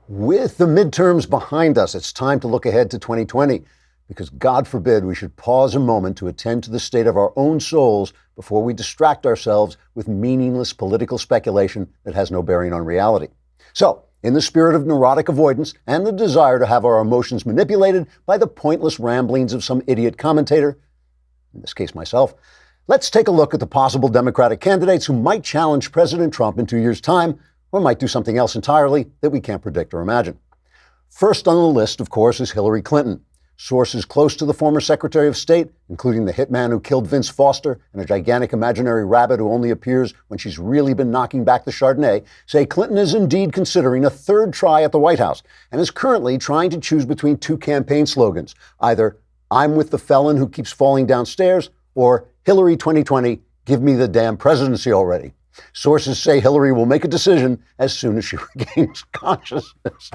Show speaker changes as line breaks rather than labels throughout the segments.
With the midterms behind us, it's time to look ahead to 2020, because God forbid we should pause a moment to attend to the state of our own souls before we distract ourselves with meaningless political speculation that has no bearing on reality. So, in the spirit of neurotic avoidance and the desire to have our emotions manipulated by the pointless ramblings of some idiot commentator, in this case myself, let's take a look at the possible Democratic candidates who might challenge President Trump in 2 years' time, or might do something else entirely that we can't predict or imagine. First on the list, of course, is Hillary Clinton. Sources close to the former Secretary of State, including the hitman who killed Vince Foster and a gigantic imaginary rabbit who only appears when she's really been knocking back the Chardonnay, say Clinton is indeed considering a third try at the White House and is currently trying to choose between two campaign slogans, either "I'm with the felon who keeps falling downstairs" or "Hillary 2020, give me the damn presidency already." Sources say Hillary will make a decision as soon as she regains consciousness.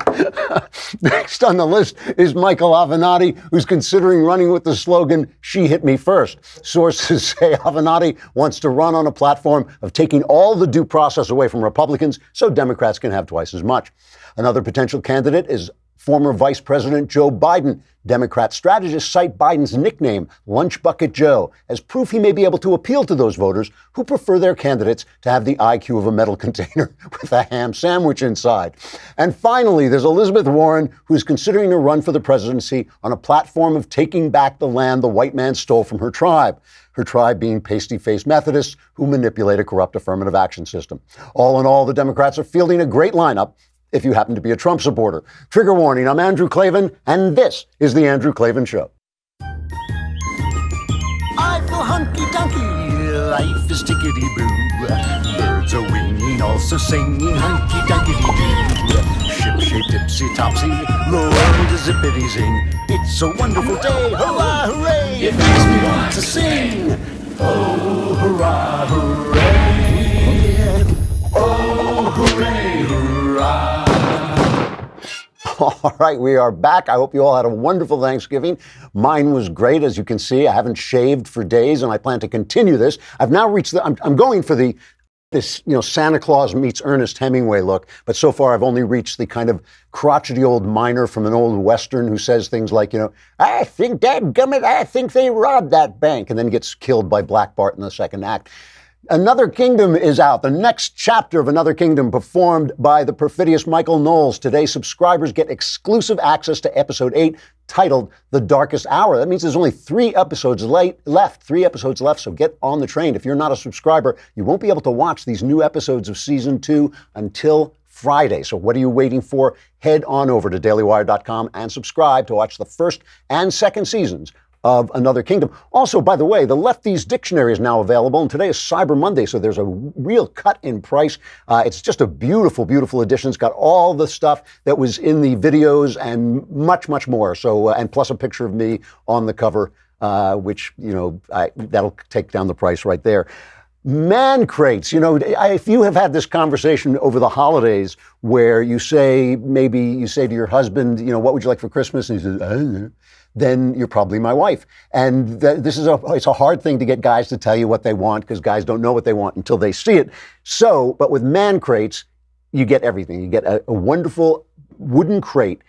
Next on the list is Michael Avenatti, who's considering running with the slogan, "She hit me first." Sources say Avenatti wants to run on a platform of taking all the due process away from Republicans so Democrats can have twice as much. Another potential candidate is former Vice President Joe Biden. Democrat strategists cite Biden's nickname, Lunch Bucket Joe, as proof he may be able to appeal to those voters who prefer their candidates to have the IQ of a metal container with a ham sandwich inside. And finally, there's Elizabeth Warren, who's considering a run for the presidency on a platform of taking back the land the white man stole from her tribe being pasty-faced Methodists who manipulate a corrupt affirmative action system. All in all, the Democrats are fielding a great lineup if you happen to be a Trump supporter. Trigger warning, I'm Andrew Klavan, and this is The Andrew Klavan Show.
I feel hunky-dunky, life is tickety-boo. Birds are winging, also singing hunky-dunky-doo. Ship-shaped, tipsy-topsy, the world is zippity-zing. It's a wonderful day, hurrah, hooray! It makes me want to sing. Oh, hurrah, hooray! Oh, hooray, hurrah!
All right, we are back. I hope you all had a wonderful Thanksgiving. Mine was great. As you can see, I haven't shaved for days, and I plan to continue this. I've now reached I'm going for this Santa Claus meets Ernest Hemingway look, but so far I've only reached the kind of crotchety old miner from an old Western who says things like, "I think dadgummit, I think they robbed that bank," and then gets killed by Black Bart in the second act. Another Kingdom is out, the next chapter of Another Kingdom, performed by the perfidious Michael Knowles. Today, subscribers get exclusive access to episode 8, titled The Darkest Hour. That means there's only 3 episodes left, so get on the train. If you're not a subscriber, you won't be able to watch these new episodes of Season 2 until Friday. So what are you waiting for? Head on over to dailywire.com and subscribe to watch the first and second seasons of Another Kingdom. Also, by the way, the Lefties Dictionary is now available, and today is Cyber Monday, so there's a real cut in price. It's just a beautiful, beautiful edition. It's got all the stuff that was in the videos and much, much more. So, and plus a picture of me on the cover, which, that'll take down the price right there. Man crates, if you have had this conversation over the holidays where you say to your husband, what would you like for Christmas? And he says, I don't know. Then you're probably my wife. And it's a hard thing to get guys to tell you what they want, because guys don't know what they want until they see it. So, but with man crates, you get everything. You get a wonderful wooden crate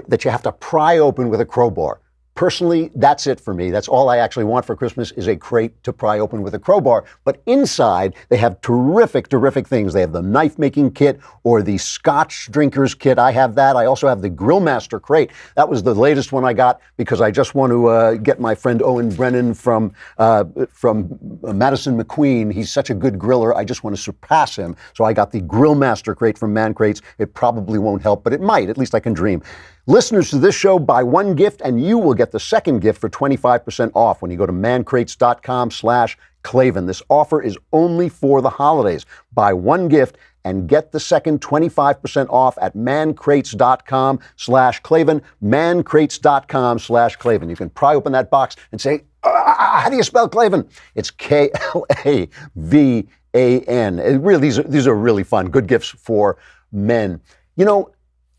that you have to pry open with a crowbar. Personally, that's it for me. That's all I actually want for Christmas, is a crate to pry open with a crowbar. But inside, they have terrific, terrific things. They have the knife-making kit or the Scotch drinkers kit. I have that. I also have the Grill Master crate. That was the latest one I got because I just want to get my friend Owen Brennan from Madison McQueen. He's such a good griller. I just want to surpass him. So I got the Grill Master crate from Man Crates. It probably won't help, but it might. At least I can dream. Listeners to this show, buy one gift and you will get the second gift for 25% off when you go to mancrates.com/Klavan. This offer is only for the holidays. Buy one gift and get the second 25% off at mancrates.com/Klavan, mancrates.com/Klavan. You can pry open that box and say, how do you spell Klavan? It's Klavan. These are really fun, good gifts for men.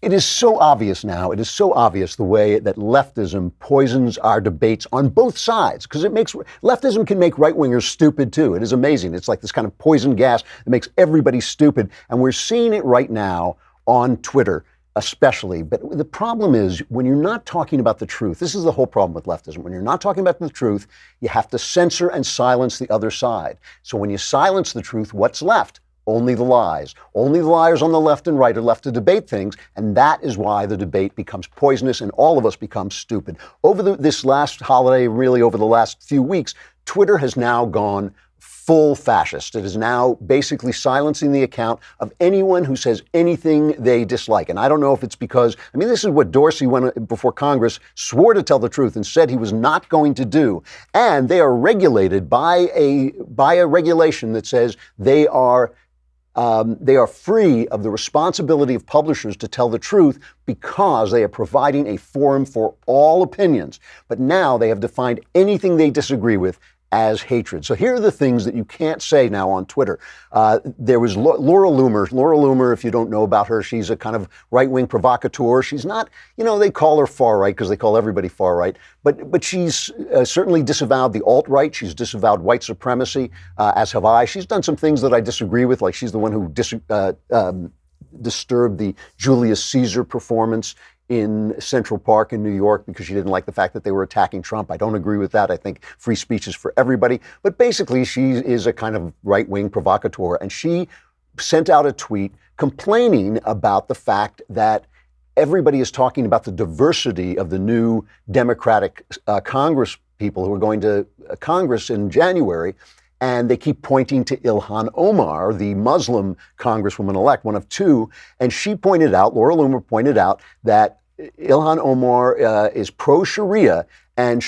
It is so obvious now, the way that leftism poisons our debates on both sides, because leftism can make right-wingers stupid too. It is amazing. It's like this kind of poison gas that makes everybody stupid. And we're seeing it right now on Twitter. especially. But the problem is when you're not talking about the truth, this is the whole problem with leftism. When you're not talking about the truth, you have to censor and silence the other side. So when you silence the truth, what's left? Only the lies. Only the liars on the left and right are left to debate things, and that is why the debate becomes poisonous and all of us become stupid. Over this last holiday, really over the last few weeks, Twitter has now gone full fascist. It is now basically silencing the account of anyone who says anything they dislike. And I don't know if it's because, this is what Dorsey went before Congress, swore to tell the truth and said he was not going to do. And they are regulated by a regulation that says they are free of the responsibility of publishers to tell the truth because they are providing a forum for all opinions. But now they have defined anything they disagree with as hatred. So here are the things that you can't say now on Twitter. There was Laura Loomer. Laura Loomer, if you don't know about her, she's a kind of right-wing provocateur. She's not, they call her far-right because they call everybody far-right. But she's certainly disavowed the alt-right. She's disavowed white supremacy, as have I. She's done some things that I disagree with, like she's the one who disturbed the Julius Caesar performance in Central Park in New York because she didn't like the fact that they were attacking Trump. I don't agree with that. I think free speech is for everybody. But basically, she is a kind of right-wing provocateur. And she sent out a tweet complaining about the fact that everybody is talking about the diversity of the new Democratic Congress people who are going to Congress in January. And they keep pointing to Ilhan Omar, the Muslim congresswoman-elect, one of two. And she pointed out, Laura Loomer pointed out, that Ilhan Omar is pro-Sharia and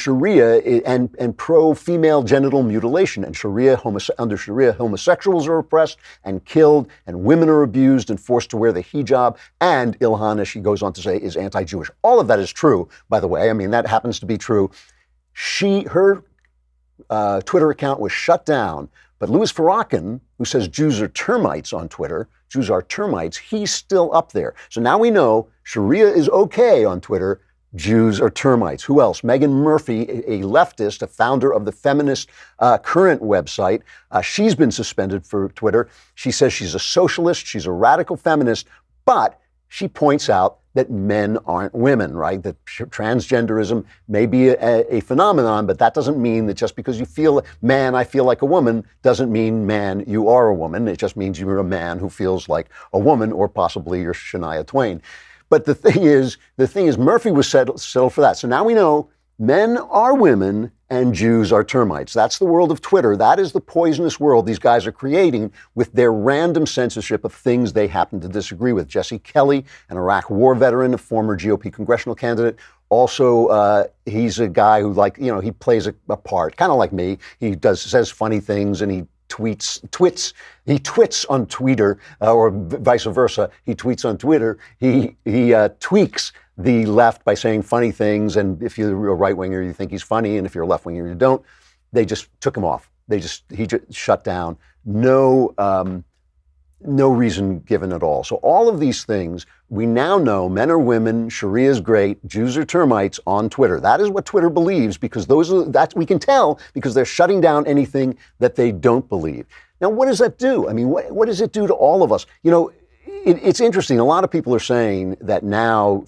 pro-female genital mutilation. And under Sharia, homosexuals are oppressed and killed, and women are abused and forced to wear the hijab. And Ilhan, as she goes on to say, is anti-Jewish. All of that is true, by the way. That happens to be true. Her Twitter account was shut down, but Louis Farrakhan, who says Jews are termites on Twitter, Jews are termites, he's still up there. So now we know Sharia is okay on Twitter, Jews are termites. Who else? Meghan Murphy, a leftist, a founder of the Feminist Current website. She's been suspended for Twitter. She says she's a socialist, she's a radical feminist, but she points out that men aren't women, right? That transgenderism may be a phenomenon, but that doesn't mean that just because you feel, man, I feel like a woman, doesn't mean, man, you are a woman. It just means you're a man who feels like a woman, or possibly you're Shania Twain. But the thing is, Murphy was settled for that. So now we know men are women and Jews are termites. That's the world of Twitter. That is the poisonous world these guys are creating with their random censorship of things they happen to disagree with. Jesse Kelly, an Iraq war veteran, a former GOP congressional candidate. Also, he's a guy who, he plays a part, kind of like me. He says funny things, and he twits on Twitter, or vice versa. He tweets on Twitter. He tweaks the left by saying funny things, and if you're a right-winger, you think he's funny, and if you're a left-winger, you don't. They just took him off. He just shut down. No reason given at all. So all of these things, we now know men are women, Sharia is great, Jews are termites on Twitter. That is what Twitter believes, because that we can tell because they're shutting down anything that they don't believe. Now, what does that do? What does it do to all of us? It's interesting. A lot of people are saying that now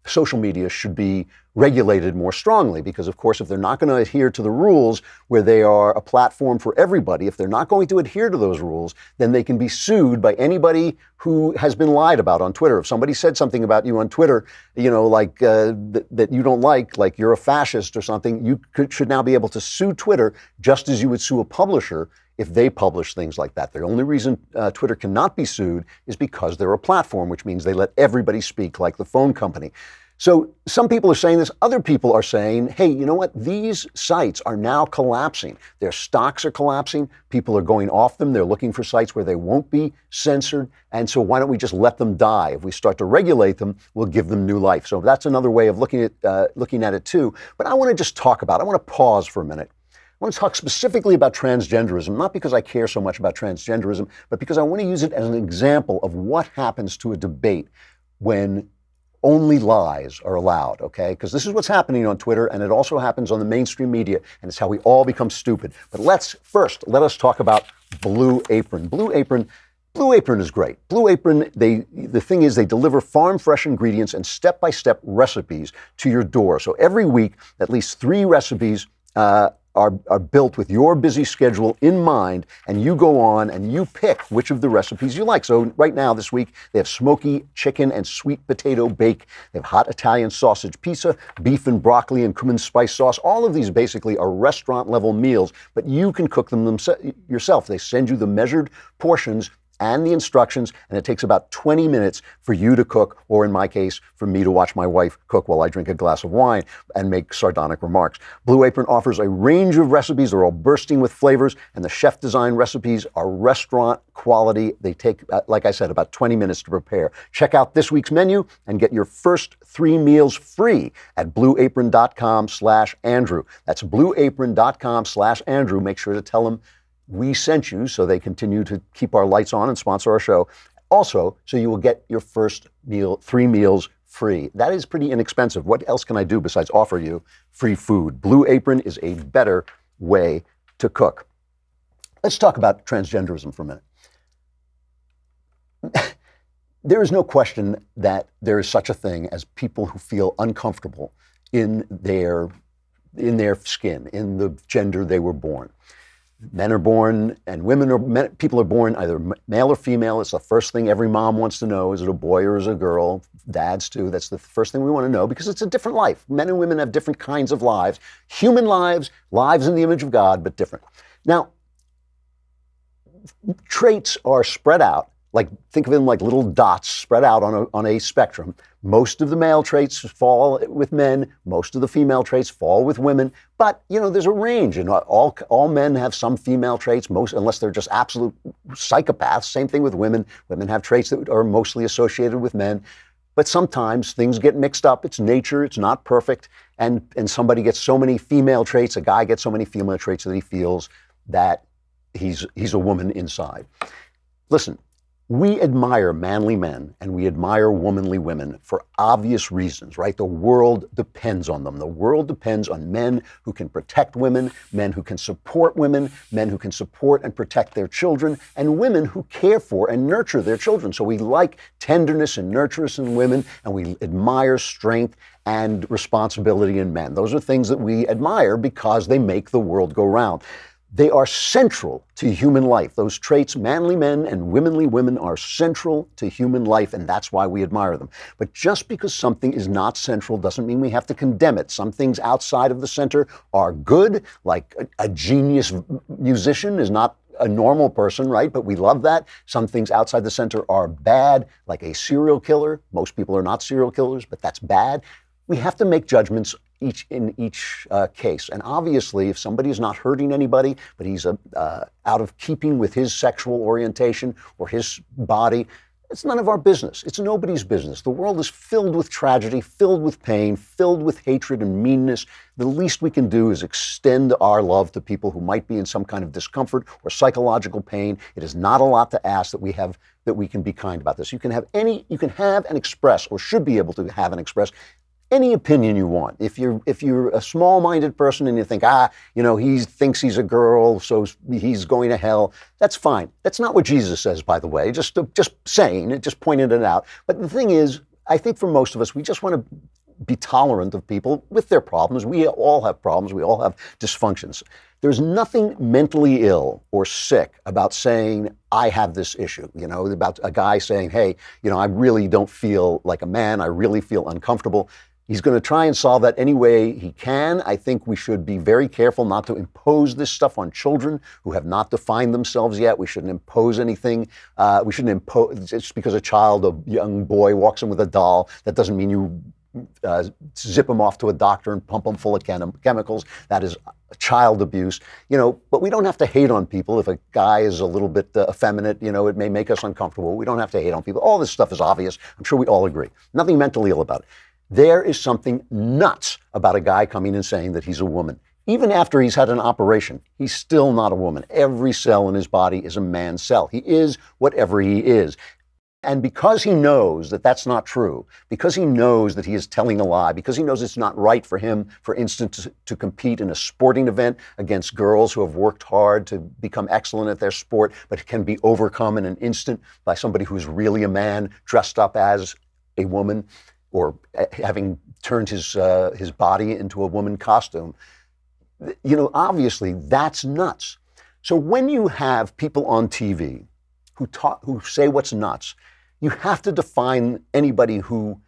social media should be regulated more strongly because, of course, if they're not going to adhere to the rules where they are a platform for everybody, if they're not going to adhere to those rules, then they can be sued by anybody who has been lied about on Twitter. If somebody said something about you on Twitter, that you don't like you're a fascist or something, you should now be able to sue Twitter just as you would sue a publisher if they publish things like that. The only reason Twitter cannot be sued is because they're a platform, which means they let everybody speak like the phone company. So some people are saying this. Other people are saying, hey, you know what? These sites are now collapsing. Their stocks are collapsing. People are going off them. They're looking for sites where they won't be censored. And so why don't we just let them die? If we start to regulate them, we'll give them new life. So that's another way of looking at it too. But I want to just talk about, I want to pause for a minute. I want to talk specifically about transgenderism, not because I care so much about transgenderism, but because I want to use it as an example of what happens to a debate when only lies are allowed, okay? Because this is what's happening on Twitter, and it also happens on the mainstream media, and it's how we all become stupid. But let us talk about Blue Apron. Blue Apron, Blue Apron is great. Blue Apron, the thing is they deliver farm-fresh ingredients and step-by-step recipes to your door. So every week, at least 3 recipes are built with your busy schedule in mind, and you go on and you pick which of the recipes you like. So right now, this week, they have smoky chicken and sweet potato bake. They have hot Italian sausage pizza, beef and broccoli and cumin spice sauce. All of these basically are restaurant-level meals, but you can cook them yourself. They send you the measured portions and the instructions, and it takes about 20 minutes for you to cook, or in my case, for me to watch my wife cook while I drink a glass of wine and make sardonic remarks. Blue Apron offers a range of recipes. They're all bursting with flavors, and the chef-designed recipes are restaurant quality. They take, like I said, about 20 minutes to prepare. Check out this week's menu and get your first 3 meals free at blueapron.com/Andrew. That's blueapron.com/Andrew. Make sure to tell them we sent you, so they continue to keep our lights on and sponsor our show. Also, so you will get your first meal, 3 meals free. That is pretty inexpensive. What else can I do besides offer you free food? Blue Apron is a better way to cook. Let's talk about transgenderism for a minute. There is no question that there is such a thing as people who feel uncomfortable in their skin, in the gender they were born. Men are born and people are born either male or female. It's the first thing every mom wants to know. Is it a boy or is it a girl? Dads too. That's the first thing we want to know, because it's a different life. Men and women have different kinds of lives. Human lives, lives in the image of God, but different. Now, traits are spread out. Like, think of them like little dots spread out on a spectrum. Most of the male traits fall with men. Most of the female traits fall with women. But, there's a range. And all men have some female traits, unless they're just absolute psychopaths. Same thing with women. Women have traits that are mostly associated with men. But sometimes things get mixed up. It's nature. It's not perfect. And somebody gets so many female traits, a guy gets so many female traits that he feels that he's a woman inside. Listen. We admire manly men and we admire womanly women for obvious reasons, right? The world depends on them. The world depends on men who can protect women, men who can support women, men who can support and protect their children, and women who care for and nurture their children. So we like tenderness and nurturance in women, and we admire strength and responsibility in men. Those are things that we admire because they make the world go round. They are central to human life. Those traits, manly men and womanly women, are central to human life, and that's why we admire them. But just because something is not central doesn't mean we have to condemn it. Some things outside of the center are good, like a genius musician is not a normal person, right? But we love that. Some things outside the center are bad, like a serial killer. Most people are not serial killers, but that's bad. We have to make judgments in each case. And obviously, if somebody is not hurting anybody, but he's out of keeping with his sexual orientation or his body, it's none of our business. It's nobody's business. The world is filled with tragedy, filled with pain, filled with hatred and meanness. The least we can do is extend our love to people who might be in some kind of discomfort or psychological pain. It is not a lot to ask that we can be kind about this. You can have and express, or should be able to have and express, any opinion you want. If you're a small-minded person and you think, he thinks he's a girl, so he's going to hell, that's fine. That's not what Jesus says, by the way. Just saying it, just pointing it out. But the thing is, I think for most of us, we just want to be tolerant of people with their problems. We all have problems. We all have dysfunctions. There's nothing mentally ill or sick about saying, I have this issue, about a guy saying, hey, I really don't feel like a man. I really feel uncomfortable. He's going to try and solve that any way he can. I think we should be very careful not to impose this stuff on children who have not defined themselves yet. We shouldn't impose anything. We shouldn't impose, just because a young boy walks in with a doll, that doesn't mean you zip him off to a doctor and pump him full of chemicals. That is child abuse, but we don't have to hate on people. If a guy is a little bit effeminate, it may make us uncomfortable. We don't have to hate on people. All this stuff is obvious. I'm sure we all agree. Nothing mentally ill about it. There is something nuts about a guy coming and saying that he's a woman. Even after he's had an operation, he's still not a woman. Every cell in his body is a man's cell. He is whatever he is. And because he knows that that's not true, because he knows that he is telling a lie, because he knows it's not right for him, for instance, to compete in a sporting event against girls who have worked hard to become excellent at their sport, but can be overcome in an instant by somebody who's really a man dressed up as a woman, or having turned his body into a woman costume. Obviously that's nuts. So when you have people on TV who say what's nuts, you have to define anybody who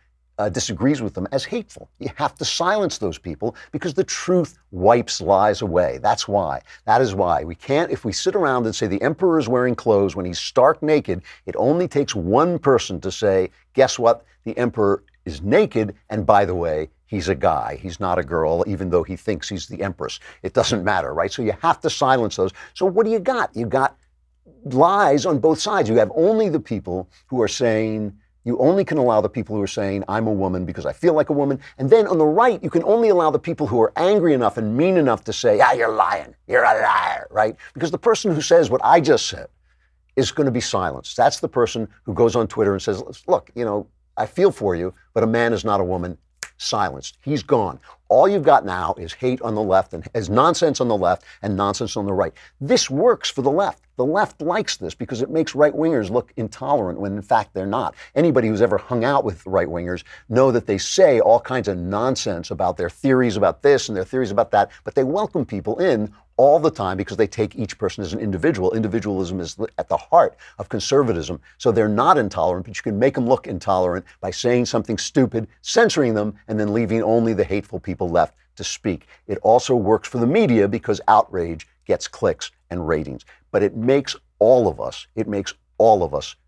disagrees with them as hateful. You have to silence those people because the truth wipes lies away. That's why. That is why. We can't, if we sit around and say the emperor is wearing clothes when he's stark naked, it only takes one person to say, guess what? The emperor is naked, and by the way, he's a guy. He's not a girl, even though he thinks he's the empress. It doesn't matter, right? So you have to silence those. So what do you got? You got lies on both sides. You have only the people who are saying, you only can allow the people who are saying, I'm a woman because I feel like a woman. And then on the right, you can only allow the people who are angry enough and mean enough to say, you're lying. You're a liar, right? Because the person who says what I just said is going to be silenced. That's the person who goes on Twitter and says, look, I feel for you, but a man is not a woman. Silenced. He's gone. All you've got now is hate on the left and is nonsense on the left and nonsense on the right. This works for the left. The left likes this because it makes right-wingers look intolerant when in fact they're not. Anybody who's ever hung out with right-wingers know that they say all kinds of nonsense about their theories about this and their theories about that, but they welcome people in all the time because they take each person as an individual. Individualism is at the heart of conservatism. So they're not intolerant, but you can make them look intolerant by saying something stupid, censoring them, and then leaving only the hateful people left to speak. It also works for the media because outrage gets clicks and ratings. But it makes all of us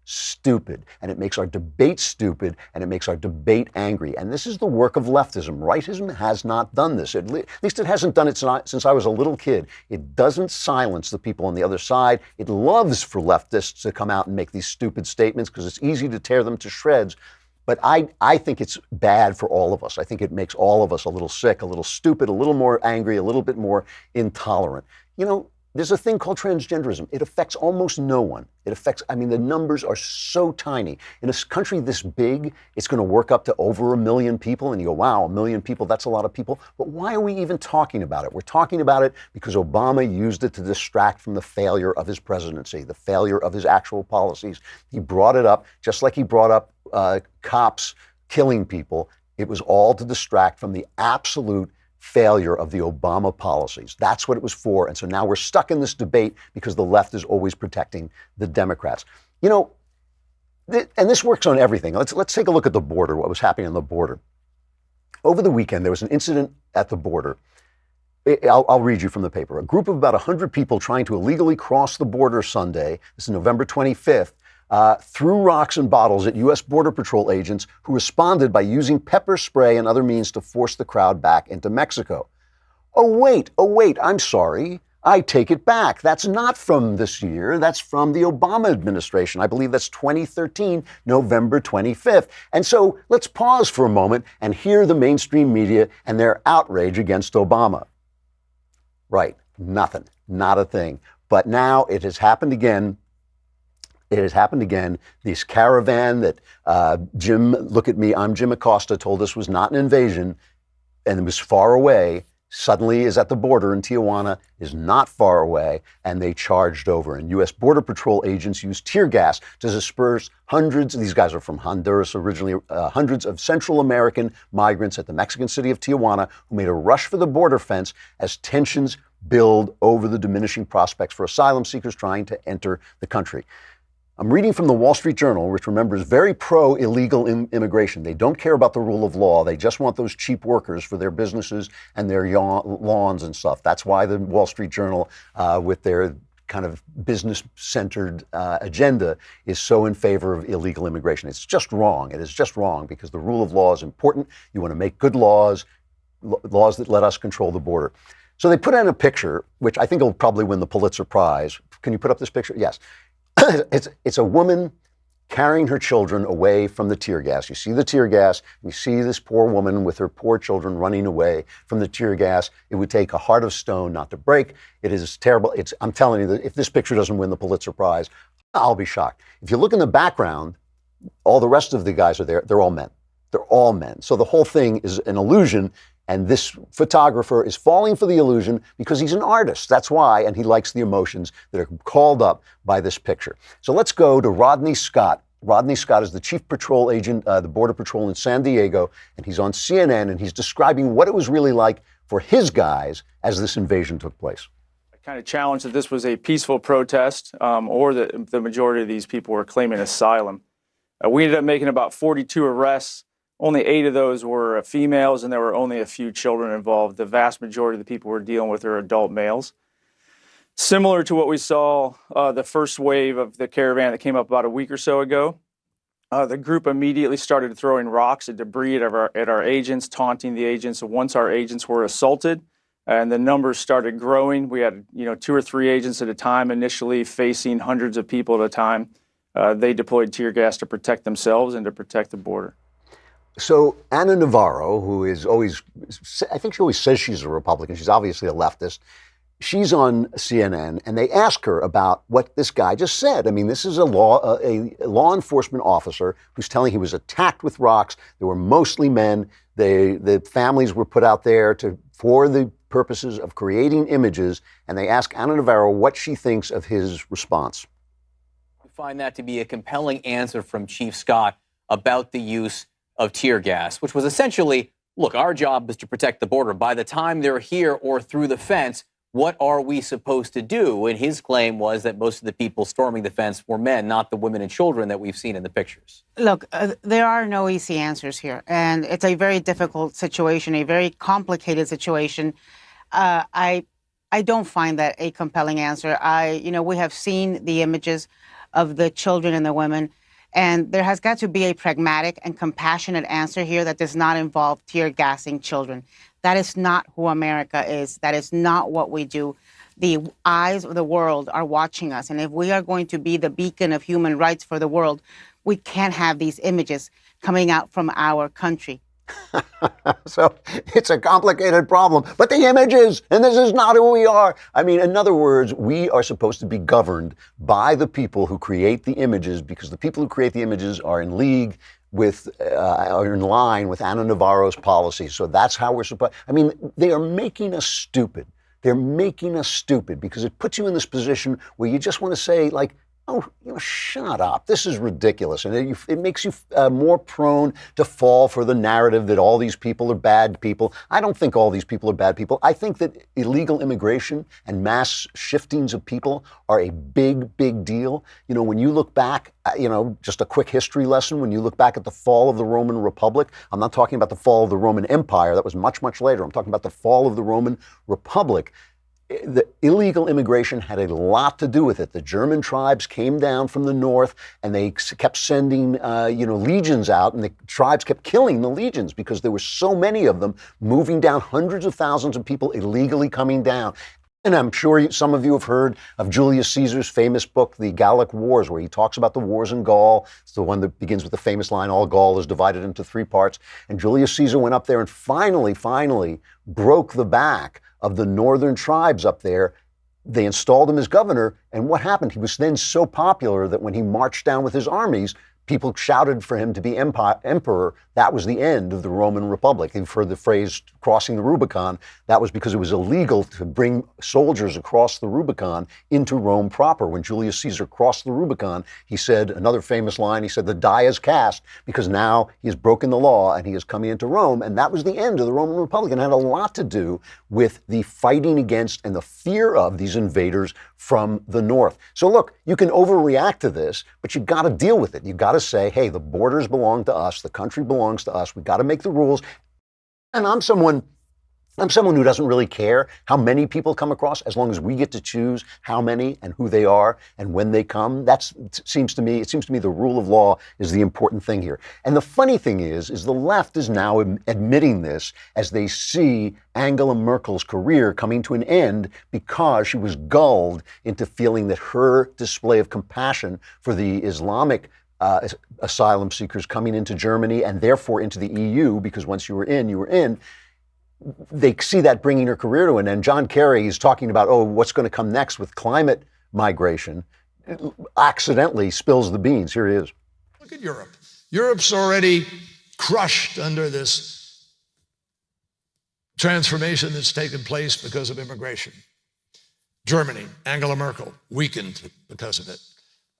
stupid, and it makes our debate stupid, and it makes our debate angry. And this is the work of leftism. Rightism has not done this. At least it hasn't done it since I was a little kid. It doesn't silence the people on the other side. It loves for leftists to come out and make these stupid statements because it's easy to tear them to shreds. But I think it's bad for all of us. I think it makes all of us a little sick, a little stupid, a little more angry, a little bit more intolerant. There's a thing called transgenderism. It affects almost no one. The numbers are so tiny. In a country this big, it's going to work up to over 1 million people, and you go, wow, 1 million people, that's a lot of people. But why are we even talking about it? We're talking about it because Obama used it to distract from the failure of his presidency, the failure of his actual policies. He brought it up, just like he brought up cops killing people. It was all to distract from the absolute failure of the Obama policies. That's what it was for. And so now we're stuck in this debate because the left is always protecting the Democrats. And this works on everything. Let's take a look at the border, what was happening on the border. Over the weekend, there was an incident at the border. I'll read you from the paper. A group of about 100 people trying to illegally cross the border Sunday, this is November 25th, threw rocks and bottles at U.S. Border Patrol agents who responded by using pepper spray and other means to force the crowd back into Mexico. Oh, wait, I'm sorry. I take it back. That's not from this year. That's from the Obama administration. I believe that's 2013, November 25th. And so let's pause for a moment and hear the mainstream media and their outrage against Obama. Right, nothing, not a thing. But now it has happened again. This caravan that look at me, I'm Jim Acosta, told us was not an invasion and it was far away, suddenly is at the border in Tijuana, is not far away, and they charged over. And U.S. Border Patrol agents used tear gas to disperse hundreds, these guys are from Honduras originally, hundreds of Central American migrants at the Mexican city of Tijuana who made a rush for the border fence as tensions build over the diminishing prospects for asylum seekers trying to enter the country. I'm reading from the Wall Street Journal, which remember is very pro-illegal immigration. They don't care about the rule of law. They just want those cheap workers for their businesses and their lawns and stuff. That's why the Wall Street Journal, with their kind of business-centered agenda, is so in favor of illegal immigration. It's just wrong. It is just wrong because the rule of law is important. You want to make good laws that let us control the border. So they put in a picture, which I think will probably win the Pulitzer Prize. Can you put up this picture? Yes. It's a woman carrying her children away from the tear gas. You see the tear gas. You see this poor woman with her poor children running away from the tear gas. It would take a heart of stone not to break. It is terrible. I'm telling you that if this picture doesn't win the Pulitzer Prize, I'll be shocked. If you look in the background, All the rest of the guys are there. They're all men. They're all men. So the whole thing is an illusion. And this photographer is falling for the illusion because he's an artist. That's why. And he likes the emotions that are called up by this picture. So let's go to Rodney Scott. Rodney Scott is the chief patrol agent, the Border Patrol in San Diego. And he's on CNN and he's describing what it was really like for his guys as this invasion took place.
I kind of challenged that this was a peaceful protest or that the majority of these people were claiming asylum. We ended up making about 42 arrests. Only 8 of those were females, and there were only a few children involved. The vast majority of the people we're dealing with are adult males. Similar to what we saw the first wave of the caravan that came up about a week or so ago, the group immediately started throwing rocks and debris at our agents, taunting the agents. So once our agents were assaulted and the numbers started growing, we had 2 or 3 agents at a time initially facing hundreds of people at a time. They deployed tear gas to protect themselves and to protect the border.
So Ana Navarro, who is always, I think she always says she's a Republican. She's obviously a leftist. She's on CNN, and they ask her about what this guy just said. I mean, this is a law enforcement officer who's telling he was attacked with rocks. They were mostly men. The families were put out there for the purposes of creating images, and they ask Ana Navarro what she thinks of his response.
We find that to be a compelling answer from Chief Scott about the use of tear gas, which was essentially, look, our job is to protect the border. By the time they're here or through the fence, what are we supposed to do? And his claim was that most of the people storming the fence were men, not the women and children that we've seen in the pictures.
Look, there are no easy answers here. And it's a very difficult situation, a very complicated situation. I don't find that a compelling answer. We have seen the images of the children and the women. And there has got to be a pragmatic and compassionate answer here that does not involve tear gassing children. That is not who America is. That is not what we do. The eyes of the world are watching us. And if we are going to be the beacon of human rights for the world, we can't have these images coming out from our country.
So it's a complicated problem, but the images, and this is not who we are. I mean, in other words, we are supposed to be governed by the people who create the images, because the people who create the images are in league with, are in line with Ana Navarro's policies. So that's how we're supposed, I mean, they are making us stupid. They're making us stupid because it puts you in this position where you just want to say, like, oh, shut up. This is ridiculous. And it makes you more prone to fall for the narrative that all these people are bad people. I don't think all these people are bad people. I think that illegal immigration and mass shiftings of people are a big, big deal. When you look back, just a quick history lesson, when you look back at the fall of the Roman Republic, I'm not talking about the fall of the Roman Empire. That was much, much later. I'm talking about the fall of the Roman Republic. The illegal immigration had a lot to do with it. The German tribes came down from the north, and they kept sending, legions out, and the tribes kept killing the legions because there were so many of them moving down, hundreds of thousands of people illegally coming down. And I'm sure some of you have heard of Julius Caesar's famous book, The Gallic Wars, where he talks about the wars in Gaul. It's the one that begins with the famous line, all Gaul is divided into 3 parts. And Julius Caesar went up there and finally broke the back of the northern tribes up there. They installed him as governor. And what happened? He was then so popular that when he marched down with his armies, people shouted for him to be emperor. That was the end of the Roman Republic. You've heard the phrase crossing the Rubicon. That was because it was illegal to bring soldiers across the Rubicon into Rome proper. When Julius Caesar crossed the Rubicon, he said, another famous line, he said, the die is cast, because now he has broken the law and he is coming into Rome. And that was the end of the Roman Republic, and it had a lot to do with the fighting against and the fear of these invaders from the north. So look, you can overreact to this, but you've got to deal with it. You've got to say, hey, the borders belong to us. The country belongs to us. We've got to make the rules. And I'm someone who doesn't really care how many people come across, as long as we get to choose how many and who they are and when they come. It seems to me the rule of law is the important thing here. And the funny thing is the left is now admitting this as they see Angela Merkel's career coming to an end because she was gulled into feeling that her display of compassion for the Islamic asylum seekers coming into Germany and therefore into the EU, because once you were in, they see that bringing her career to an end. John Kerry is talking about, what's going to come next with climate migration, accidentally spills the beans. Here he is.
Look at Europe. Europe's already crushed under this transformation that's taken place because of immigration. Germany, Angela Merkel, weakened because of it.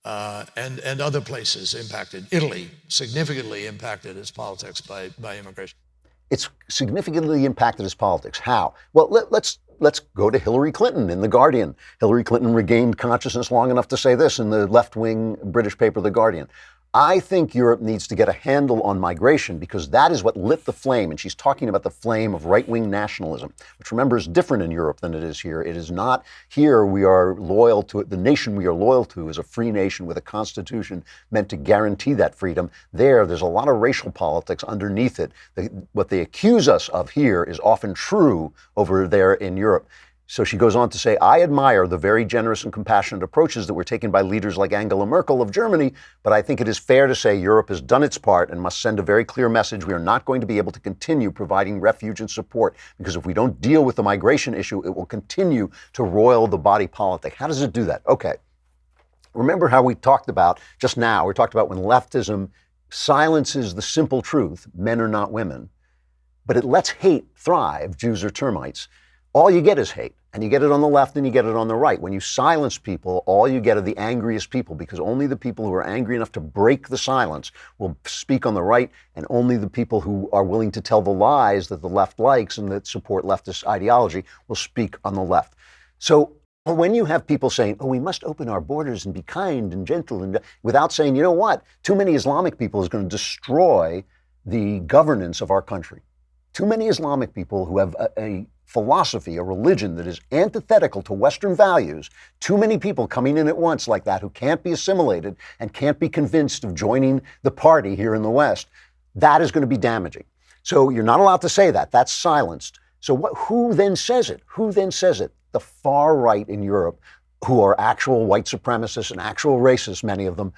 And other places impacted. Italy, significantly impacted its politics by immigration.
It's significantly impacted its politics. How? Well, let's go to Hillary Clinton in The Guardian. Hillary Clinton regained consciousness long enough to say this in the left-wing British paper, The Guardian. I think Europe needs to get a handle on migration because that is what lit the flame. And she's talking about the flame of right-wing nationalism, which, remember, is different in Europe than it is here. It is not here we are loyal to it. The nation we are loyal to is a free nation with a constitution meant to guarantee that freedom. There's a lot of racial politics underneath it. What they accuse us of here is often true over there in Europe. So she goes on to say, I admire the very generous and compassionate approaches that were taken by leaders like Angela Merkel of Germany, but I think it is fair to say Europe has done its part and must send a very clear message. We are not going to be able to continue providing refuge and support because if we don't deal with the migration issue, it will continue to roil the body politic. How does it do that? Okay. Remember how we talked about just now, we talked about when leftism silences the simple truth, men are not women, but it lets hate thrive, Jews are termites. All you get is hate, and you get it on the left and you get it on the right. When you silence people, all you get are the angriest people because only the people who are angry enough to break the silence will speak on the right, and only the people who are willing to tell the lies that the left likes and that support leftist ideology will speak on the left. So when you have people saying, oh, we must open our borders and be kind and gentle, and without saying, you know what, too many Islamic people is going to destroy the governance of our country. Too many Islamic people who have a philosophy, a religion that is antithetical to Western values, too many people coming in at once like that who can't be assimilated and can't be convinced of joining the party here in the West, that is going to be damaging. So you're not allowed to say that. That's silenced. So who then says it? Who then says it? The far right in Europe, who are actual white supremacists and actual racists, many of them,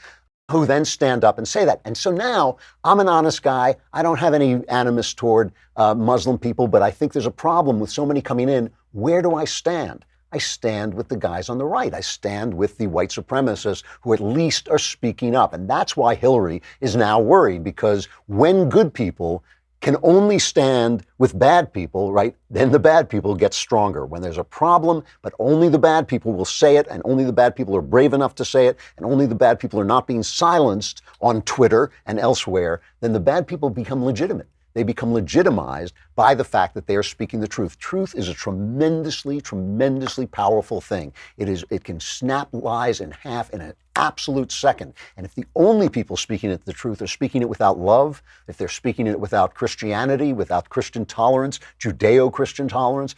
who then stand up and say that. And so now I'm an honest guy. I don't have any animus toward Muslim people, but I think there's a problem with so many coming in. Where do I stand? I stand with the guys on the right. I stand with the white supremacists who at least are speaking up. And that's why Hillary is now worried, because when good people can only stand with bad people, right, then the bad people get stronger. When there's a problem, but only the bad people will say it, and only the bad people are brave enough to say it, and only the bad people are not being silenced on Twitter and elsewhere, then the bad people become legitimate. They become legitimized by the fact that they are speaking the truth. Truth is a tremendously, tremendously powerful thing. It can snap lies in half in an absolute second. And if the only people speaking it the truth are speaking it without love, if they're speaking it without Christianity, without Christian tolerance, Judeo-Christian tolerance,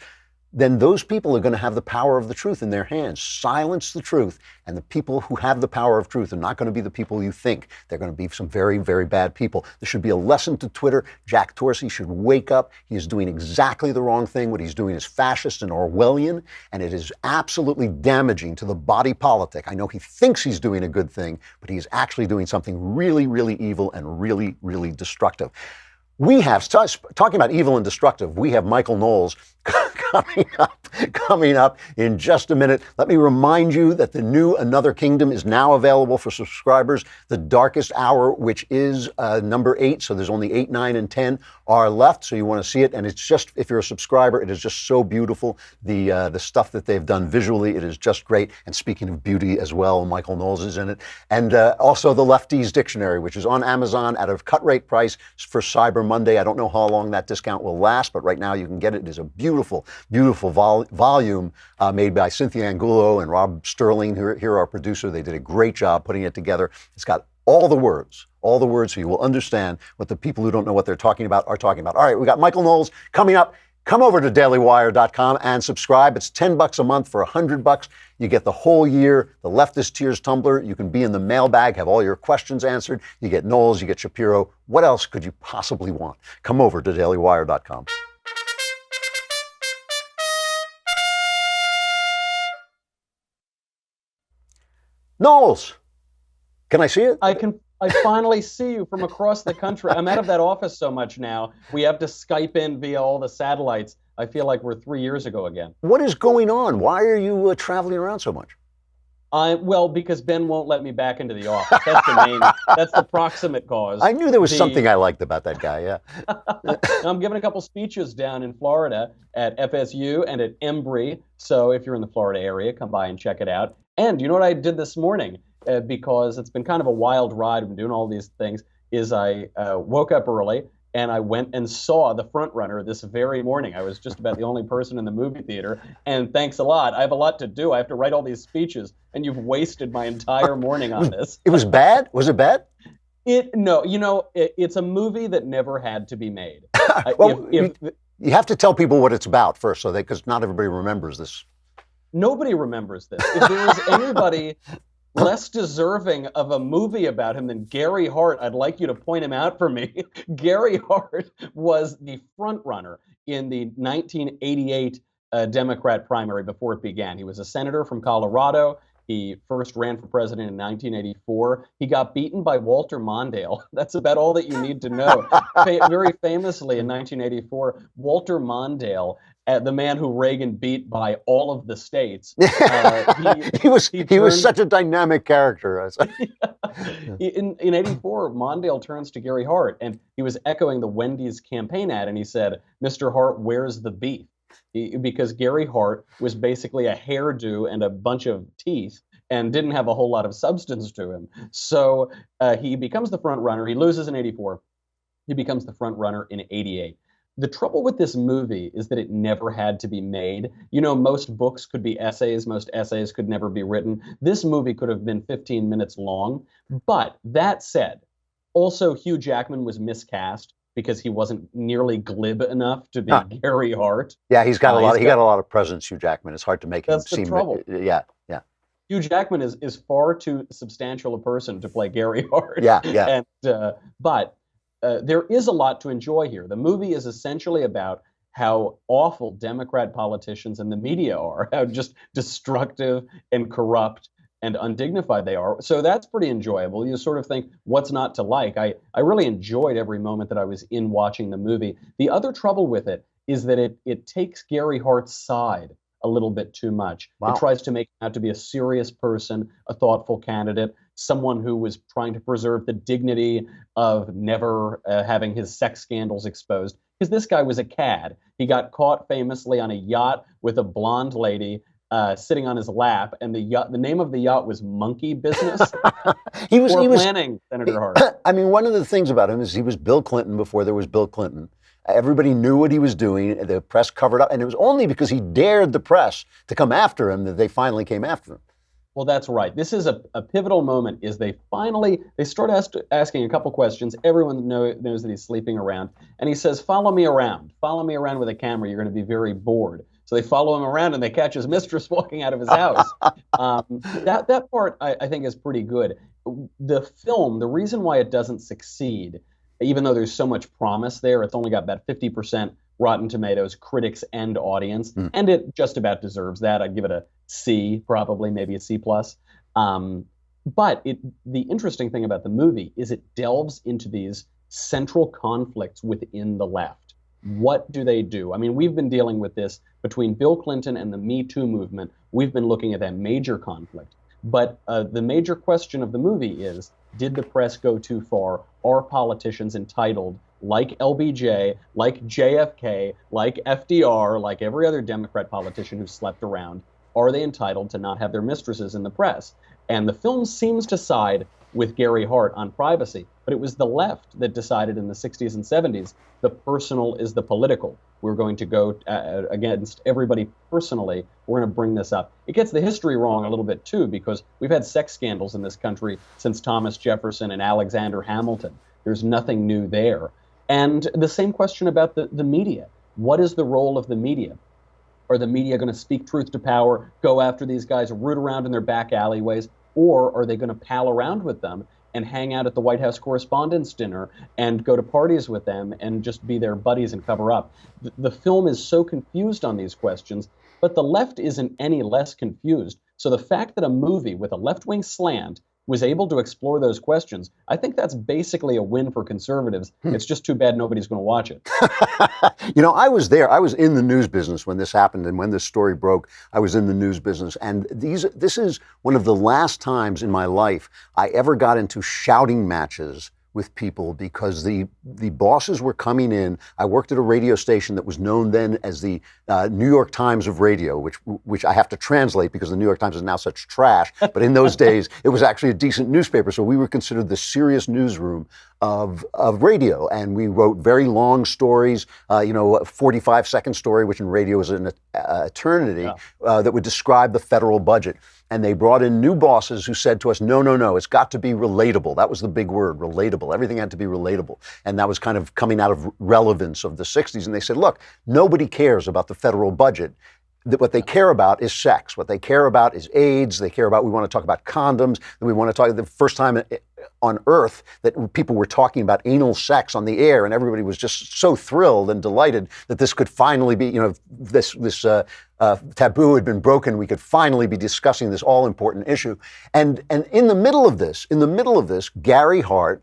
then those people are going to have the power of the truth in their hands. Silence the truth, and the people who have the power of truth are not going to be the people you think. They're going to be some very, very bad people. There should be a lesson to Twitter. Jack Dorsey should wake up. He is doing exactly the wrong thing. What he's doing is fascist and Orwellian, and it is absolutely damaging to the body politic. I know he thinks he's doing a good thing, but he's actually doing something really, really evil and really, really destructive. We have, talking about evil and destructive, we have Michael Knowles coming up in just a minute. Let me remind you that the new Another Kingdom is now available for subscribers. The Darkest Hour, which is number 8, so there's only 8, 9, and 10 are left, so you want to see it. And it's just, if you're a subscriber, it is just so beautiful. The stuff that they've done visually, it is just great. And speaking of beauty as well, Michael Knowles is in it. And also the Lefties Dictionary, which is on Amazon at a cut rate price for Cyber Monday. I don't know how long that discount will last, but right now you can get it. It is a beautiful, beautiful volume made by Cynthia Angulo and Rob Sterling, here our producer. They did a great job putting it together. It's got all the words, so you will understand what the people who don't know what they're talking about are talking about. All right, we got Michael Knowles coming up. Come over to dailywire.com and subscribe. It's $10 a month. For $100, you get the whole year, the Leftist Tears Tumbler. You can be in the mailbag, have all your questions answered. You get Knowles, you get Shapiro. What else could you possibly want? Come over to dailywire.com. Knowles, can I see it?
I finally see you from across the country. I'm out of that office so much now. We have to Skype in via all the satellites. I feel like we're 3 years ago again.
What is going on? Why are you traveling around so much?
Well, because Ben won't let me back into the office. That's that's the proximate cause.
I knew there was something I liked about that guy, yeah.
I'm giving a couple speeches down in Florida at FSU and at Embry. So if you're in the Florida area, come by and check it out. And you know what I did this morning? Because it's been kind of a wild ride. I've been doing all these things. Is I woke up early and I went and saw The Front Runner this very morning. I was just about the only person in the movie theater. And thanks a lot. I have a lot to do. I have to write all these speeches, and you've wasted my entire morning on this.
It was bad? Was it bad?
No, it's a movie that never had to be made.
Well, you have to tell people what it's about first, because not everybody remembers this.
Nobody remembers this. If there is anybody less deserving of a movie about him than Gary Hart, I'd like you to point him out for me. Gary Hart was the front runner in the 1988 Democrat primary before it began. He was a senator from Colorado. He first ran for president in 1984. He got beaten by Walter Mondale. That's about all that you need to know. Very famously in 1984, Walter Mondale, the man who Reagan beat by all of the states.
He was such a dynamic character.
In 84, Mondale turns to Gary Hart, and he was echoing the Wendy's campaign ad, and he said, "Mr. Hart, where's the beef?" Because Gary Hart was basically a hairdo and a bunch of teeth and didn't have a whole lot of substance to him. So he becomes the front runner. He loses in 84. He becomes the front runner in 88. The trouble with this movie is that it never had to be made. Most books could be essays. Most essays could never be written. This movie could have been 15 minutes long. But that said, also Hugh Jackman was miscast because he wasn't nearly glib enough to be Gary Hart.
Yeah, he got a lot of presence, Hugh Jackman. It's hard to make him seem.
That's the trouble.
Yeah.
Hugh Jackman is far too substantial a person to play Gary Hart.
Yeah.
But there is a lot to enjoy here. The movie is essentially about how awful Democrat politicians and the media are, how just destructive and corrupt and undignified they are. So that's pretty enjoyable. You sort of think, what's not to like? I really enjoyed every moment that I was in watching the movie. The other trouble with it is that it takes Gary Hart's side a little bit too much.
Wow.
It tries to make him out to be a serious person, a thoughtful candidate, someone who was trying to preserve the dignity of never having his sex scandals exposed. Because this guy was a cad. He got caught famously on a yacht with a blonde lady sitting on his lap, and the name of the yacht was Monkey Business. he was planning, Senator Hart.
I mean, one of the things about him is he was Bill Clinton before there was Bill Clinton. Everybody knew what he was doing. The press covered up, and it was only because he dared the press to come after him that they finally came after him.
Well, that's right. This is a pivotal moment. Is they start asking a couple questions. Everyone knows that he's sleeping around, and he says, "Follow me around. Follow me around with a camera. You're going to be very bored." So they follow him around, and they catch his mistress walking out of his house. That part I think is pretty good. The film, the reason why it doesn't succeed, even though there's so much promise there, it's only got about 50% Rotten Tomatoes, critics and audience, and it just about deserves that. I'd give it a C, probably, maybe a C+. But the interesting thing about the movie is it delves into these central conflicts within the left. What do they do? I mean, we've been dealing with this between Bill Clinton and the Me Too movement. We've been looking at that major conflict. But the major question of the movie is, did the press go too far? Are politicians entitled, like LBJ, like JFK, like FDR, like every other Democrat politician who slept around, are they entitled to not have their mistresses in the press? And the film seems to side with Gary Hart on privacy, but it was the left that decided in the 60s and 70s the personal is the political. We're going to go against everybody personally. We're going to bring this up. It gets the history wrong a little bit, too, because we've had sex scandals in this country since Thomas Jefferson and Alexander Hamilton. There's nothing new there. And the same question about the media. What is the role of the media? Are the media going to speak truth to power, go after these guys, root around in their back alleyways, or are they going to pal around with them and hang out at the White House Correspondents' Dinner and go to parties with them and just be their buddies and cover up? The film is so confused on these questions, but the left isn't any less confused. So the fact that a movie with a left-wing slant was able to explore those questions, I think that's basically a win for conservatives. It's just too bad nobody's going to watch it.
I was there. I was in the news business when this happened, and when this story broke, I was in the news business. And this is one of the last times in my life I ever got into shouting matches with people, because the bosses were coming in. I worked at a radio station that was known then as the New York Times of radio, which I have to translate because the New York Times is now such trash. But in those days, it was actually a decent newspaper. So we were considered the serious newsroom of radio, and we wrote very long stories. A 45-second story, which in radio is an eternity, that would describe the federal budget. And they brought in new bosses who said to us, no, it's got to be relatable. That was the big word, relatable. Everything had to be relatable. And that was kind of coming out of relevance of the 60s. And they said, look, nobody cares about the federal budget. What they care about is sex. What they care about is AIDS. They care about, we want to talk about condoms. We want to talk, the first time on earth that people were talking about anal sex on the air, and everybody was just so thrilled and delighted that this could finally be, this taboo had been broken. We could finally be discussing this all important issue. And in the middle of this, Gary Hart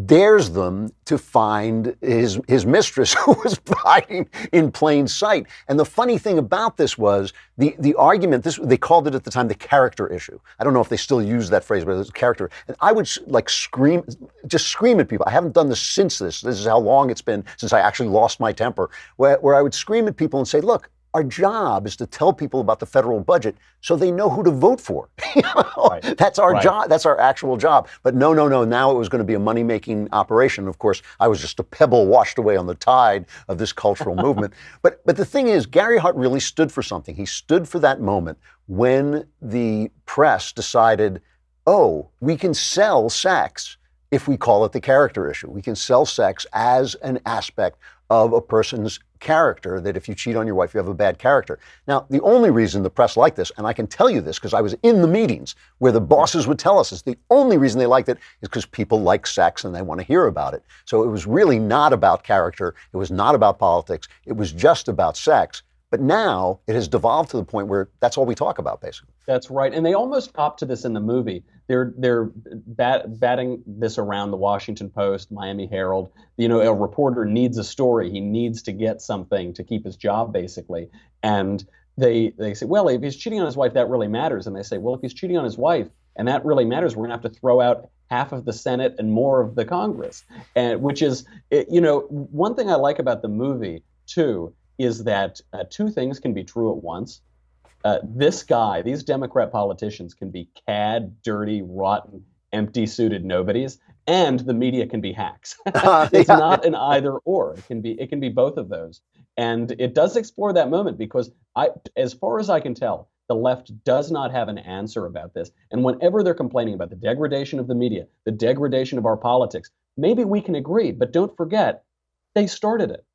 dares them to find his mistress, who was hiding in plain sight. And the funny thing about this was the argument, they called it at the time the character issue. I don't know if they still use that phrase, but it was character. And I would scream at people. I haven't done this since this. This is how long it's been since I actually lost my temper, where I would scream at people and say, look, our job is to tell people about the federal budget so they know who to vote for. Right. That's our job. That's our actual job. But no. Now it was going to be a money-making operation. Of course, I was just a pebble washed away on the tide of this cultural movement. But the thing is, Gary Hart really stood for something. He stood for that moment when the press decided, oh, we can sell sex if we call it the character issue. We can sell sex as an aspect of a person's character, that if you cheat on your wife, you have a bad character. Now, the only reason the press liked this, and I can tell you this because I was in the meetings where the bosses would tell us this, the only reason they liked it is because people like sex and they want to hear about it. So it was really not about character. It was not about politics. It was just about sex. But now it has devolved to the point where that's all we talk about, basically.
That's right. And they almost cop to this in the movie. They're batting this around the Washington Post, Miami Herald. A reporter needs a story. He needs to get something to keep his job, basically. And they say, well, if he's cheating on his wife, that really matters. And they say, well, if he's cheating on his wife and that really matters, we're going to have to throw out half of the Senate and more of the Congress. And which is, one thing I like about the movie, too, is that two things can be true at once. These Democrat politicians can be cad, dirty, rotten, empty-suited nobodies, and the media can be hacks. It's not an either or. It can be both of those. And it does explore that moment because as far as I can tell, the left does not have an answer about this. And whenever they're complaining about the degradation of the media, the degradation of our politics, maybe we can agree, but don't forget, they started it.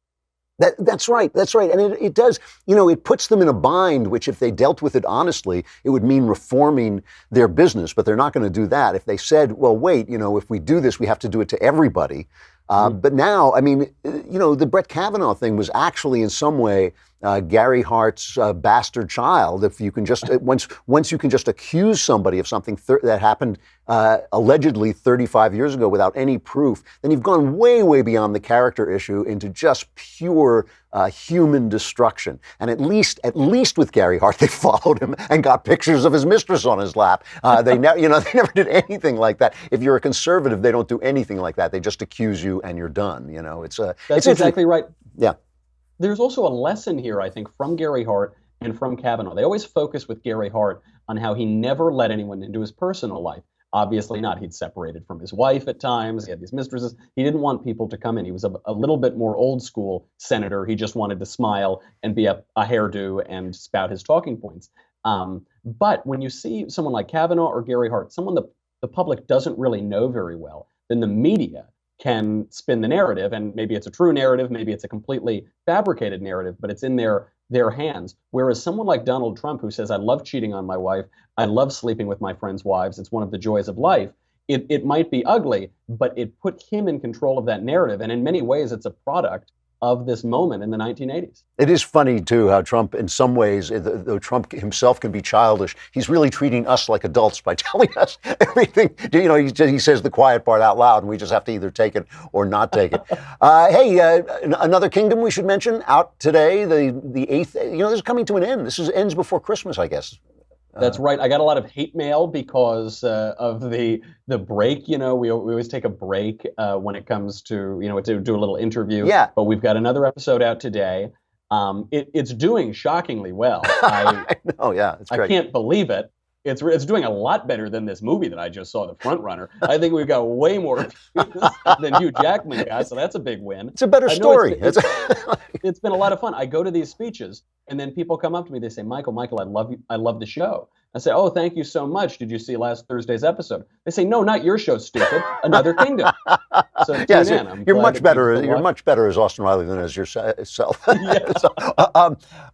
That's right. And it does, it puts them in a bind, which if they dealt with it honestly, it would mean reforming their business. But they're not going to do that. If they said, well, wait, if we do this, we have to do it to everybody. But now, the Brett Kavanaugh thing was actually in some way Gary Hart's bastard child. If you can just once you can just accuse somebody of something that happened allegedly 35 years ago without any proof, then you've gone way, way beyond the character issue into just pure human destruction. And at least with Gary Hart, they followed him and got pictures of his mistress on his lap. They never did anything like that. If you're a conservative, they don't do anything like that. They just accuse you and you're done.
That's exactly right.
Yeah.
There's also a lesson here, I think, from Gary Hart and from Kavanaugh. They always focus with Gary Hart on how he never let anyone into his personal life. Obviously not. He'd separated from his wife at times. He had these mistresses. He didn't want people to come in. He was a little bit more old school senator. He just wanted to smile and be a hairdo and spout his talking points. But when you see someone like Kavanaugh or Gary Hart, someone the public doesn't really know very well, then the media can spin the narrative, and maybe it's a true narrative, maybe it's a completely fabricated narrative, but it's in their hands. Whereas someone like Donald Trump, who says, I love cheating on my wife, I love sleeping with my friends' wives, it's one of the joys of life, it might be ugly, but it put him in control of that narrative. And in many ways, it's a product of this moment in the 1980s.
It is funny, too, how Trump, in some ways, though Trump himself can be childish, he's really treating us like adults by telling us everything. You know, he says the quiet part out loud, and we just have to either take it or not take it. Hey, another kingdom we should mention out today, the 8th. You know, this is coming to an end. Ends before Christmas, I guess.
That's right. I got a lot of hate mail because of the break. You know, we always take a break when it comes to, you know, to do a little interview.
Yeah.
But we've got another episode out today. It's doing shockingly well.
I know, yeah, it's great.
I can't believe it. It's doing a lot better than this movie that I just saw, The Front Runner. I think we've got way more views than Hugh Jackman got, so that's a big win.
It's a better story.
It's been a lot of fun. I go to these speeches, and then people come up to me. They say, Michael, I love you. I love the show. I say, oh, thank you so much. Did you see last Thursday's episode? They say, no, not your show, stupid. Another Kingdom. So
yes,
in.
You're much better. You're much better as Austin Riley than as yourself.
Yeah.
So,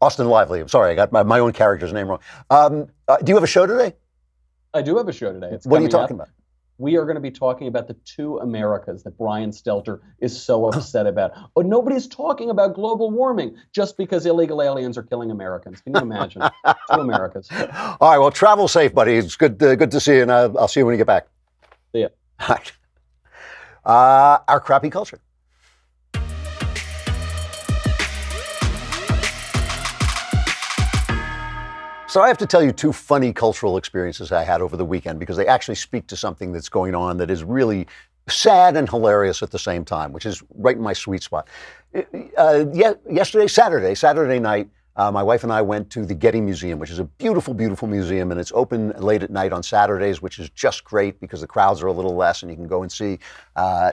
Austin Lively. I'm sorry, I got my own character's name wrong. Do you have a show today?
I do have a show today.
What are you talking about?
We are going to be talking about the two Americas that Brian Stelter is so upset about. Oh, nobody's talking about global warming just because illegal aliens are killing Americans. Can you imagine? Two Americas.
All right. Well, travel safe, buddy. It's good to see you, and I'll see you when you get back.
See ya.
All right. Our crappy culture. So I have to tell you two funny cultural experiences I had over the weekend because they actually speak to something that's going on that is really sad and hilarious at the same time, which is right in my sweet spot. Saturday night, my wife and I went to the Getty Museum, which is a beautiful, beautiful museum, and it's open late at night on Saturdays, which is just great because the crowds are a little less and you can go and see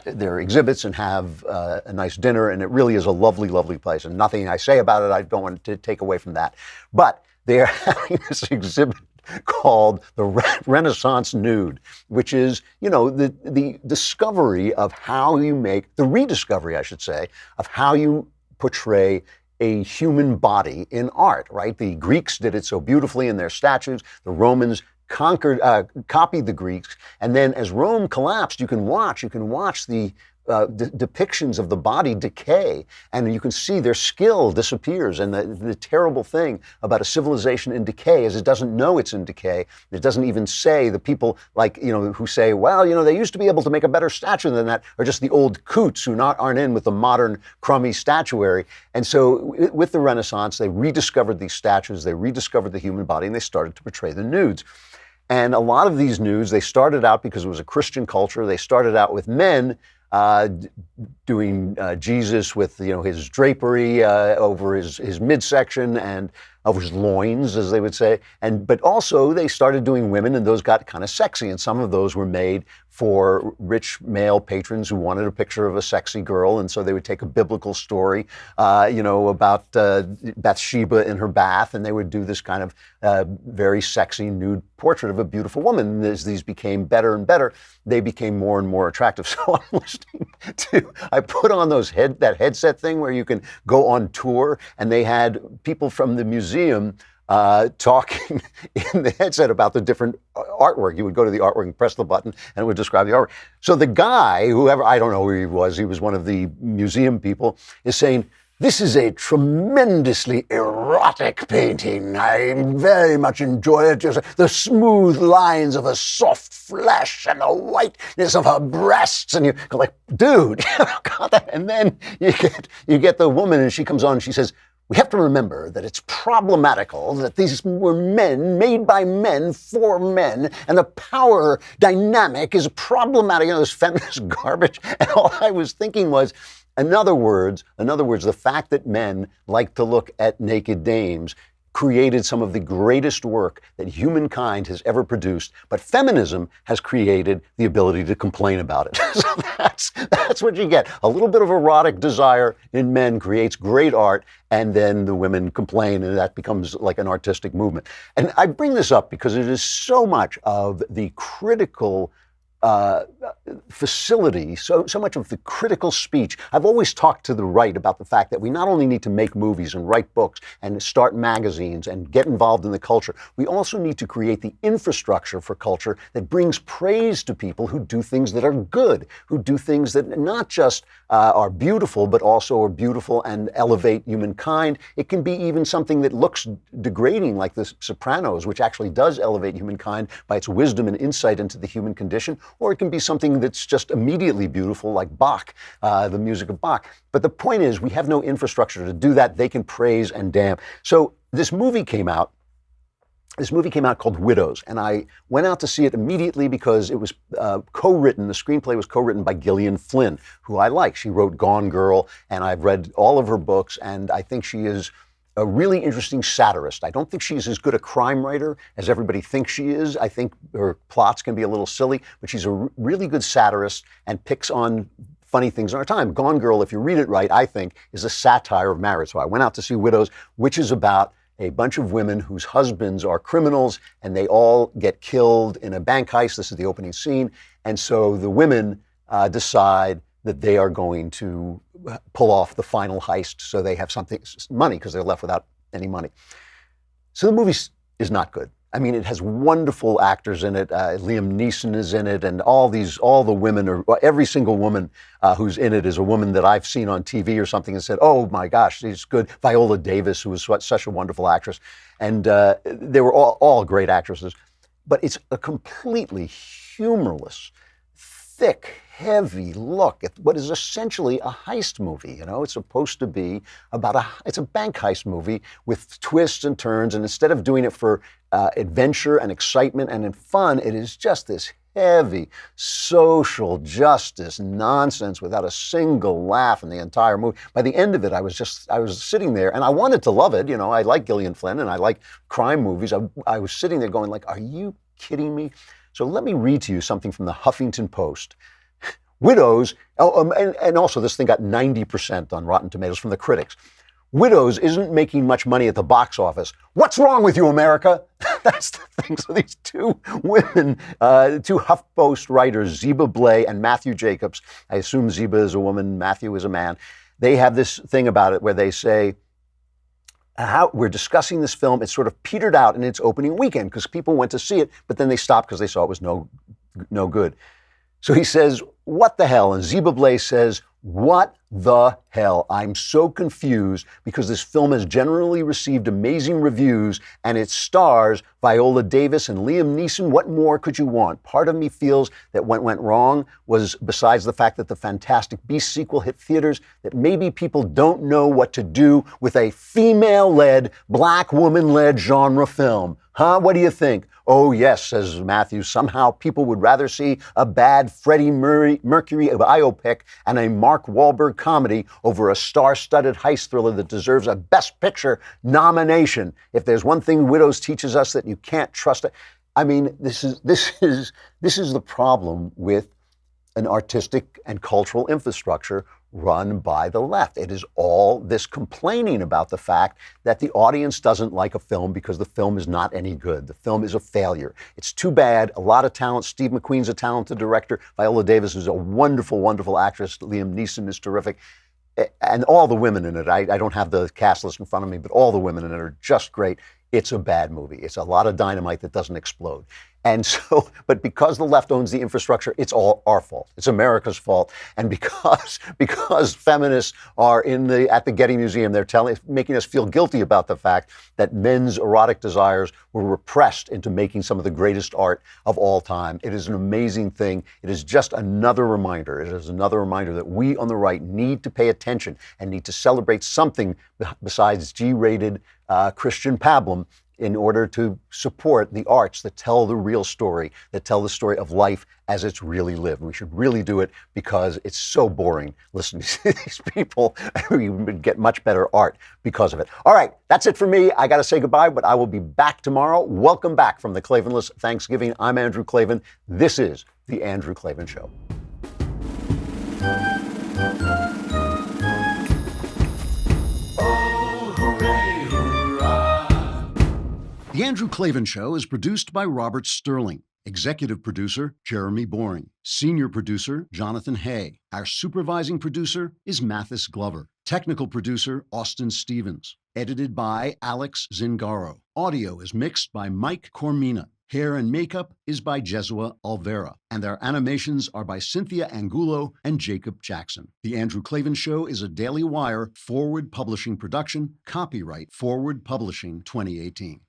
their exhibits and have a nice dinner, and it really is a lovely, lovely place, and nothing I say about it I don't want to take away from that. But they're having this exhibit called the Renaissance Nude, which is, you know, the discovery of how you make, the rediscovery, I should say, of how you portray a human body in art, right? The Greeks did it so beautifully in their statues. The Romans copied the Greeks. And then as Rome collapsed, you can watch the depictions of the body decay, and you can see their skill disappears. And the terrible thing about a civilization in decay is it doesn't know it's in decay. It doesn't even say, the people like, you know, who say, well, you know, they used to be able to make a better statue than that, are just the old coots who aren't in with the modern crummy statuary. And so with the Renaissance, they rediscovered these statues, they rediscovered the human body, and they started to portray the nudes. And a lot of these nudes, they started out because it was a Christian culture. They started out with men doing Jesus with, you know, his drapery over his midsection and over his loins, as they would say. But also they started doing women, and those got kind of sexy. And some of those were made for rich male patrons who wanted a picture of a sexy girl. And so they would take a biblical story, you know, about Bathsheba in her bath, and they would do this kind of very sexy nude portrait of a beautiful woman. And as these became better and better, they became more and more attractive. So I'm listening I put on that headset thing where you can go on tour, and they had people from the museum talking in the headset about the different artwork. You would go to the artwork and press the button, and it would describe the artwork. So the guy, whoever, I don't know who he was one of the museum people, is saying, this is a tremendously erotic painting. I very much enjoy it. Just the smooth lines of her soft flesh and the whiteness of her breasts. And you go like, dude, and then you get the woman, and she comes on and she says, we have to remember that it's problematical that these were men made by men for men, and the power dynamic is problematic. You know, this feminist garbage. And all I was thinking was, in other words, the fact that men like to look at naked dames created some of the greatest work that humankind has ever produced, but feminism has created the ability to complain about it. So that's what you get. A little bit of erotic desire in men creates great art, and then the women complain, and that becomes like an artistic movement. And I bring this up because it is so much of the critical facility, so much of the critical speech. I've always talked to the right about the fact that we not only need to make movies and write books and start magazines and get involved in the culture, we also need to create the infrastructure for culture that brings praise to people who do things that are good, who do things that not just are beautiful, but also are beautiful and elevate humankind. It can be even something that looks degrading, like The Sopranos, which actually does elevate humankind by its wisdom and insight into the human condition, or it can be something that's just immediately beautiful, like Bach, the music of Bach. But the point is, we have no infrastructure to do that. They can praise and damn. So this movie came out. This movie came out called Widows, and I went out to see it immediately because it was co-written. The screenplay was co-written by Gillian Flynn, who I like. She wrote Gone Girl, and I've read all of her books, and I think she is a really interesting satirist. I don't think she's as good a crime writer as everybody thinks she is. I think her plots can be a little silly, but she's a really good satirist and picks on funny things in our time. Gone Girl, if you read it right, I think, is a satire of marriage. So I went out to see Widows, which is about a bunch of women whose husbands are criminals and they all get killed in a bank heist. This is the opening scene. And so the women decide that they are going to pull off the final heist so they have money, because they're left without any money. So the movie is not good. I mean, it has wonderful actors in it. Liam Neeson is in it, and all the women, every single woman who's in it is a woman that I've seen on TV or something and said, oh my gosh, she's good. Viola Davis, who was such a wonderful actress. And they were all great actresses. But it's a completely humorless, thick, heavy look at what is essentially a heist movie. You know, it's supposed to be about it's a bank heist movie with twists and turns. And instead of doing it for adventure and excitement and in fun, it is just this heavy social justice nonsense without a single laugh in the entire movie. By the end of it, I was sitting there, and I wanted to love it. You know, I like Gillian Flynn and I like crime movies. I was sitting there going like, are you kidding me? So let me read to you something from the Huffington Post. Widows, and also this thing got 90% on Rotten Tomatoes from the critics. Widows isn't making much money at the box office. What's wrong with you, America? That's the thing. So these two women, two HuffPost writers, Zeba Blay and Matthew Jacobs, I assume Zeba is a woman, Matthew is a man, they have this thing about it where they say, we're discussing this film, it sort of petered out in its opening weekend because people went to see it, but then they stopped because they saw it was no good. So he says, what the hell? And Zeba Blay says, what the hell? I'm so confused because this film has generally received amazing reviews and it stars Viola Davis and Liam Neeson. What more could you want? Part of me feels that what went wrong was, besides the fact that the Fantastic Beasts sequel hit theaters, that maybe people don't know what to do with a female-led, black woman-led genre film. Huh? What do you think? Oh, yes, says Matthew. Somehow people would rather see a bad Freddie Mercury biopic and a Mark Wahlberg comedy over a star-studded heist thriller that deserves a Best Picture nomination. If there's one thing Widows teaches us, that you can't trust it. I mean, this is the problem with an artistic and cultural infrastructure run by the left. It is all this complaining about the fact that the audience doesn't like a film because the film is not any good. The film is a failure. It's too bad. A lot of talent. Steve McQueen's a talented director. Viola Davis is a wonderful, wonderful actress. Liam Neeson is terrific. And all the women in it, I don't have the cast list in front of me, but all the women in it are just great. It's a bad movie. It's a lot of dynamite that doesn't explode. And so, but because the left owns the infrastructure, it's all our fault. It's America's fault. And because feminists are at the Getty Museum, they're making us feel guilty about the fact that men's erotic desires were repressed into making some of the greatest art of all time. It is an amazing thing. It is just another reminder. It is another reminder that we on the right need to pay attention and need to celebrate something besides G-rated Christian pablum in order to support the arts that tell the real story, that tell the story of life as it's really lived. We should really do it because it's so boring listening to these people. We would get much better art because of it. All right, that's it for me. I got to say goodbye, but I will be back tomorrow. Welcome back from the Klavanless Thanksgiving. I'm Andrew Klavan. This is The Andrew Klavan Show. The Andrew Klavan Show is produced by Robert Sterling. Executive producer, Jeremy Boring. Senior producer, Jonathan Hay. Our supervising producer is Mathis Glover. Technical producer, Austin Stevens. Edited by Alex Zingaro. Audio is mixed by Mike Cormina. Hair and makeup is by Jesua Alvera, and our animations are by Cynthia Angulo and Jacob Jackson. The Andrew Klavan Show is a Daily Wire Forward Publishing production, copyright Forward Publishing 2018.